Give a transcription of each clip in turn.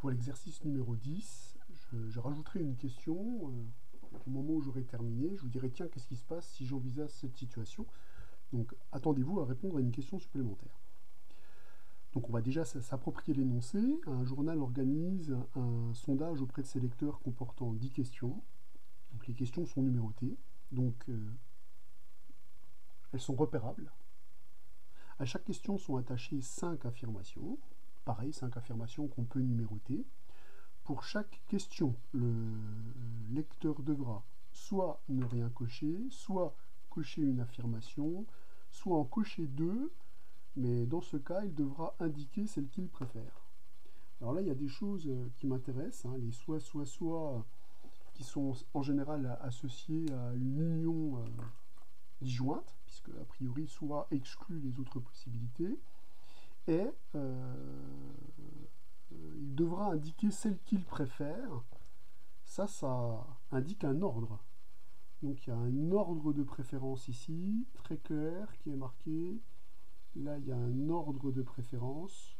pour l'exercice numéro 10, je rajouterai une question au moment où j'aurai terminé. Je vous dirai, tiens, qu'est-ce qui se passe si j'envisage cette situation? Donc, attendez-vous à répondre à une question supplémentaire. Donc, on va déjà s'approprier l'énoncé. Un journal organise un sondage auprès de ses lecteurs comportant 10 questions. Donc, les questions sont numérotées. Donc, elles sont repérables. À chaque question sont attachées 5 affirmations. Pareil, 5 affirmations qu'on peut numéroter. Pour chaque question, le lecteur devra soit ne rien cocher, soit cocher une affirmation, soit en cocher deux, mais dans ce cas, il devra indiquer celle qu'il préfère. Alors là, il y a des choses qui m'intéressent, les soit, qui sont en général associées à une union disjointe, puisque a priori soit exclut les autres possibilités, et il devra indiquer celle qu'il préfère. Ça indique un ordre. Donc il y a un ordre de préférence ici, très clair, qui est marqué. Là, il y a un ordre de préférence.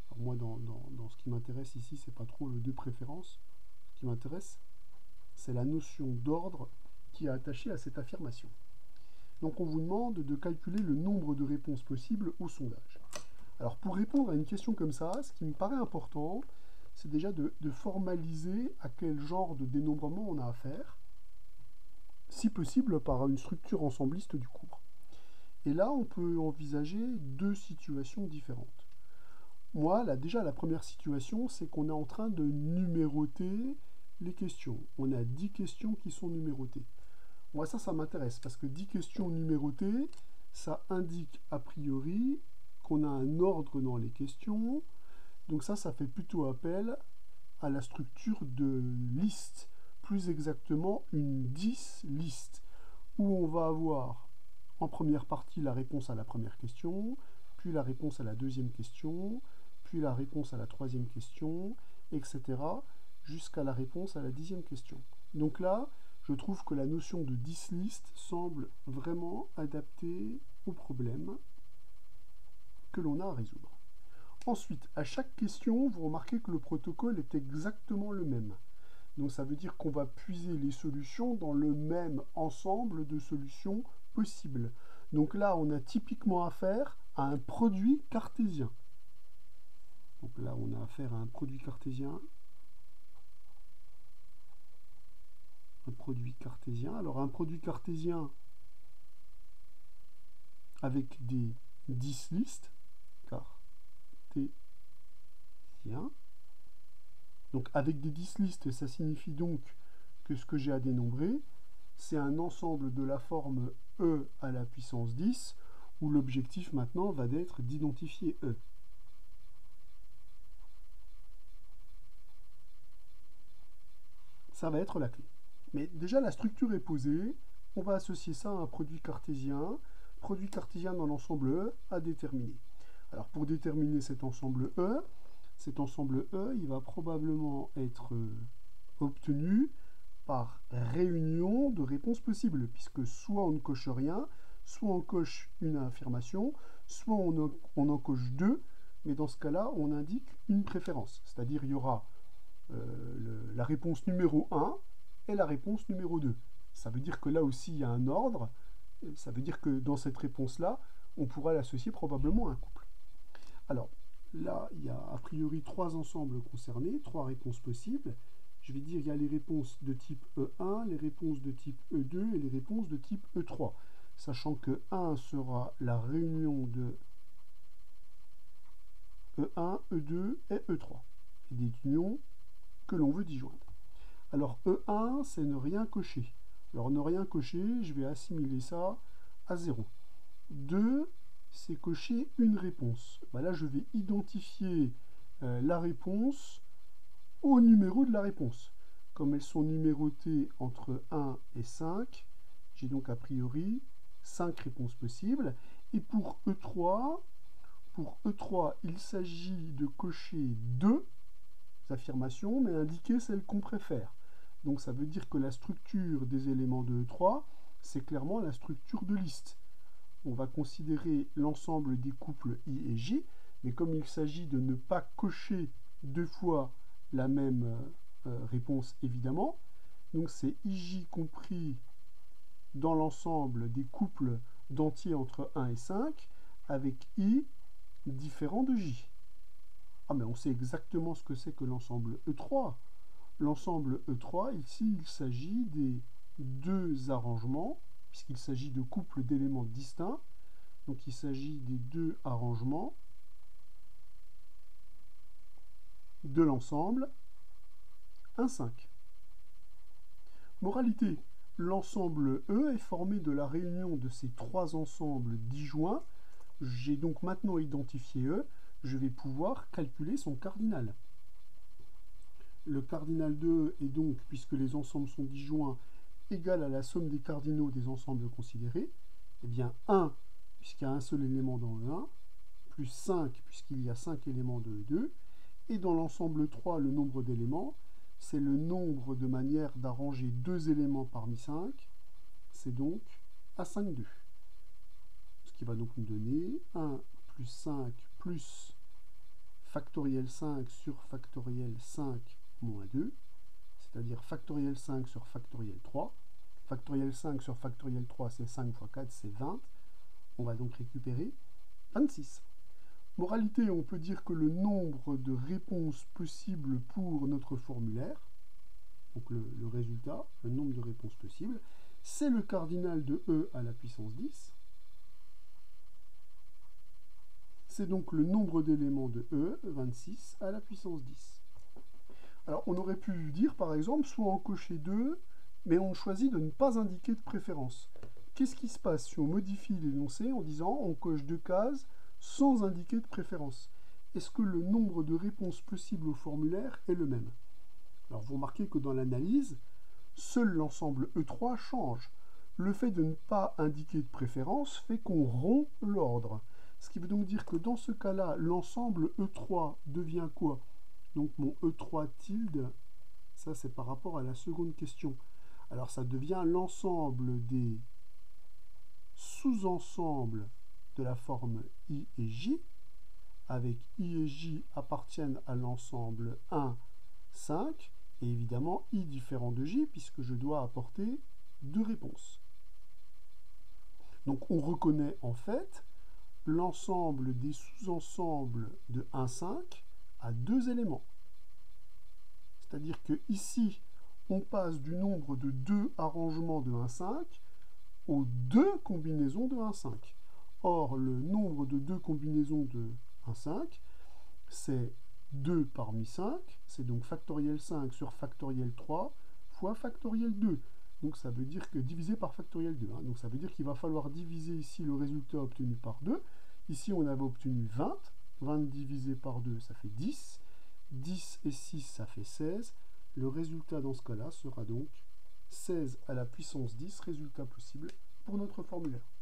Alors moi, dans ce qui m'intéresse ici, c'est pas trop le de préférence. Ce qui m'intéresse, c'est la notion d'ordre qui est attachée à cette affirmation. Donc on vous demande de calculer le nombre de réponses possibles au sondage. Alors pour répondre à une question comme ça, ce qui me paraît important, c'est déjà de formaliser à quel genre de dénombrement on a affaire, si possible par une structure ensembliste du cours. Et là, on peut envisager deux situations différentes. Moi, déjà, la première situation, c'est qu'on est en train de numéroter les questions. On a 10 questions qui sont numérotées. Moi, ça m'intéresse, parce que 10 questions numérotées, ça indique a priori qu'on a un ordre dans les questions. Donc ça fait plutôt appel à la structure de liste, plus exactement une 10 liste, où on va avoir en première partie la réponse à la première question, puis la réponse à la deuxième question, puis la réponse à la troisième question, etc., jusqu'à la réponse à la 10e question. Donc là, je trouve que la notion de 10 listes semble vraiment adaptée au problème que l'on a à résoudre. Ensuite, à chaque question, vous remarquez que le protocole est exactement le même. Donc ça veut dire qu'on va puiser les solutions dans le même ensemble de solutions possibles. Donc là, on a typiquement affaire à un produit cartésien. Donc là, on a affaire à un produit cartésien. Un produit cartésien. Alors un produit cartésien avec des 10 listes. Cartésien. Donc avec des 10 listes, ça signifie donc que ce que j'ai à dénombrer, c'est un ensemble de la forme E à la puissance 10, où l'objectif maintenant va être d'identifier E. Ça va être la clé. Mais déjà, la structure est posée. On va associer ça à un produit cartésien dans l'ensemble E à déterminer. Alors, pour déterminer cet ensemble E, il va probablement être obtenu par réunion de réponses possibles, puisque soit on ne coche rien, soit on coche une affirmation, soit on en coche deux, mais dans ce cas-là, on indique une préférence. C'est-à-dire, il y aura la réponse numéro 1 et la réponse numéro 2. Ça veut dire que là aussi, il y a un ordre. Ça veut dire que dans cette réponse-là, on pourra l'associer probablement à un couple. Alors, là, il y a a priori 3 ensembles concernés, 3 réponses possibles. Je vais dire qu'il y a les réponses de type E1, les réponses de type E2 et les réponses de type E3. Sachant que 1 sera la réunion de E1, E2 et E3. Et des unions que l'on veut disjoindre. Alors E1, c'est ne rien cocher. Alors ne rien cocher, je vais assimiler ça à 0. 2, c'est cocher une réponse. Là, je vais identifier la réponse au numéro de la réponse. Comme elles sont numérotées entre 1 et 5, j'ai donc a priori 5 réponses possibles. Et pour E3, il s'agit de cocher 2 affirmations, mais indiquer celle qu'on préfère. Donc ça veut dire que la structure des éléments de E3, c'est clairement la structure de liste. On va considérer l'ensemble des couples I et J, mais comme il s'agit de ne pas cocher deux fois la même réponse évidemment. Donc c'est IJ compris dans l'ensemble des couples d'entiers entre 1 et 5 avec I différent de J. Ah mais on sait exactement ce que c'est que l'ensemble E3. L'ensemble E3, ici il s'agit des deux arrangements, puisqu'il s'agit de couples d'éléments distincts. Donc il s'agit des deux arrangements de l'ensemble 1,5. Moralité, l'ensemble E est formé de la réunion de ces trois ensembles disjoints. J'ai donc maintenant identifié E, je vais pouvoir calculer son cardinal. Le cardinal de E est donc, puisque les ensembles sont disjoints, égal à la somme des cardinaux des ensembles considérés. Eh bien 1, puisqu'il y a un seul élément dans E1, plus 5, puisqu'il y a 5 éléments de E2, et dans l'ensemble 3, le nombre d'éléments, c'est le nombre de manières d'arranger deux éléments parmi 5, c'est donc A5,2. Ce qui va donc nous donner 1 plus 5 plus factoriel 5 sur factoriel 5 moins 2, c'est-à-dire factoriel 5 sur factoriel 3. Factoriel 5 sur factoriel 3, c'est 5 fois 4, c'est 20. On va donc récupérer 26. Moralité, on peut dire que le nombre de réponses possibles pour notre formulaire, donc le résultat, le nombre de réponses possibles, c'est le cardinal de E à la puissance 10. C'est donc le nombre d'éléments de E, 26, à la puissance 10. Alors on aurait pu dire par exemple, soit en cocher 2, mais on choisit de ne pas indiquer de préférence. Qu'est-ce qui se passe si on modifie l'énoncé en disant on coche 2 cases sans indiquer de préférence? Est-ce que le nombre de réponses possibles au formulaire est le même? Alors vous remarquez que dans l'analyse, seul l'ensemble E3 change. Le fait de ne pas indiquer de préférence fait qu'on rompt l'ordre. Ce qui veut donc dire que dans ce cas-là, l'ensemble E3 devient quoi? Donc mon E3 tilde, ça c'est par rapport à la seconde question. Alors ça devient l'ensemble des sous-ensembles de la forme I et J, avec I et J appartiennent à l'ensemble 1, 5, et évidemment I différent de J, puisque je dois apporter deux réponses. Donc on reconnaît en fait l'ensemble des sous-ensembles de 1, 5 à deux éléments. C'est-à-dire que ici, on passe du nombre de deux arrangements de 1, 5 aux deux combinaisons de 1, 5. Or, le nombre de deux combinaisons de 1, 5, c'est 2 parmi 5, c'est donc factoriel 5 sur factoriel 3 fois factoriel 2. Donc ça veut dire que divisé par factoriel 2. Donc ça veut dire qu'il va falloir diviser ici le résultat obtenu par 2. Ici on avait obtenu 20. 20 divisé par 2, ça fait 10. 10 et 6, ça fait 16. Le résultat dans ce cas-là sera donc 16 à la puissance 10, résultat possible pour notre formulaire.